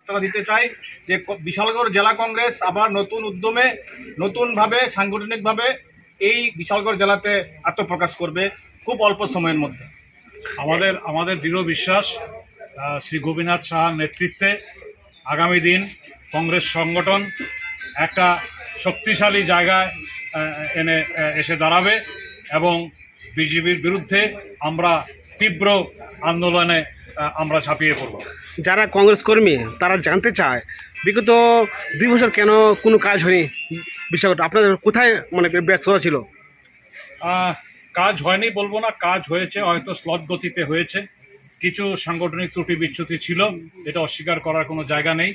বার্তা দিতে চাই যে বিশালগড় জেলা কংগ্রেস আবার নতুন উদ্যমে নতুনভাবে সাংগঠনিকভাবে এই বিশালগড় জেলাতে আত্মপ্রকাশ করবে খুব অল্প সময়ের মধ্যে। আমাদের দৃঢ় বিশ্বাস শ্রী গোপীনাথ সাহার নেতৃত্বে আগামী দিন কংগ্রেস সংগঠন একটা শক্তিশালী জায়গায় এসে দাঁড়াবে এবং বিজেপির বিরুদ্ধে আমরা তীব্র আন্দোলনে আমরা ঝাঁপিয়ে পড়ব। যারা কংগ্রেস কর্মী তারা জানতে চায় বিগত 2 বছর কেন কোনো কাজ হয়নি বিষয়টা আপনাদের কোথায় মানে ব্যর্থতা ছিল? কাজ হয়নি বলবো না, কাজ হয়েছে, হয়তো স্লথ গতিতে হয়েছে, কিছু সাংগঠনিক ত্রুটি বিচ্যুতি ছিল, এটা অস্বীকার করার কোনো জায়গা নেই।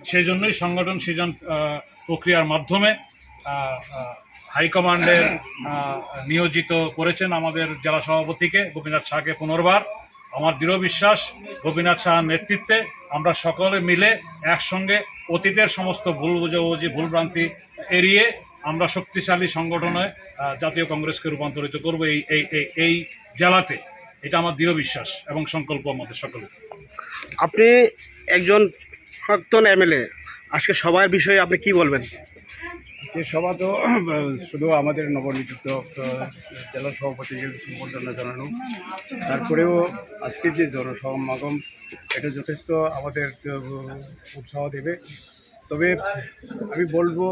সেই জন্যই সংগঠন সৃজন প্রক্রিয়ার মাধ্যমে হাইকমান্ডের নিয়োজিত করেছেন আমাদের জেলা সভাপতিকে গোপীনাথ সাহাকে পুনর্বার। আমার দৃঢ় বিশ্বাস গোপীনাথ সাহার নেতৃত্বে আমরা সকলে মিলে একসঙ্গে অতীতের সমস্ত ভুল বুঝাবুঝি ভুলভ্রান্তি এড়িয়ে আমরা শক্তিশালী সংগঠনে জাতীয় কংগ্রেসকে রূপান্তরিত করব এই জেলাতে। এটা আমার দৃঢ় বিশ্বাস এবং সংকল্প আমাদের সকলে। আপনি একজন প্রাক্তন এমএলএ, আজকে সবার বিষয়ে আপনি কি বলবেন? সে সভা তো শুধু আমাদের নবনিযুক্ত জেলা সভাপতিকে সম্বর্ধনা জানানো, তারপরেও আজকের যে জনসমাগম এটা যথেষ্ট আমাদের উৎসাহ দেবে। তবে আমি বলবো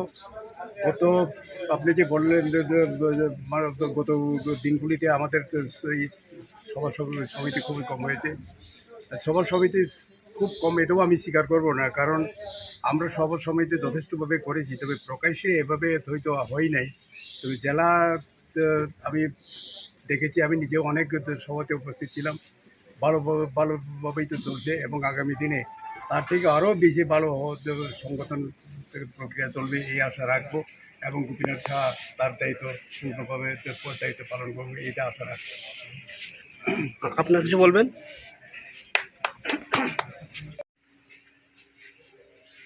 আপনি যে বললেন গত দিনগুলিতে আমাদের সভা সমিতি খুবই কম হয়েছে। সভা সমিতি খুব কম এটাও আমি স্বীকার করব না, কারণ আমরা সভা সমিতি যথেষ্টভাবে করেছি, তবে প্রকাশ্যে এভাবে হয়তো হয় নাই। তবে জেলা আমি দেখেছি, আমি নিজেও অনেক সভাতে উপস্থিত ছিলাম, ভালোভাবেই তো চলছে এবং আগামী দিনে তার থেকে আরও বেশি ভালো সংগঠন প্রক্রিয়া চলবে এই আশা রাখবো এবং গোপীনাথ সাহা তার দায়িত্ব পূর্ণভাবে দায়িত্ব পালন করবে এইটা আশা রাখবো। আপনার কিছু বলবেন?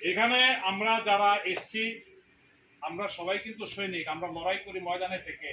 এখানে আমরা যারা এসছি আমরা সবাই কিন্তু সৈনিক, আমরা লড়াই করি ময়দানে থেকে।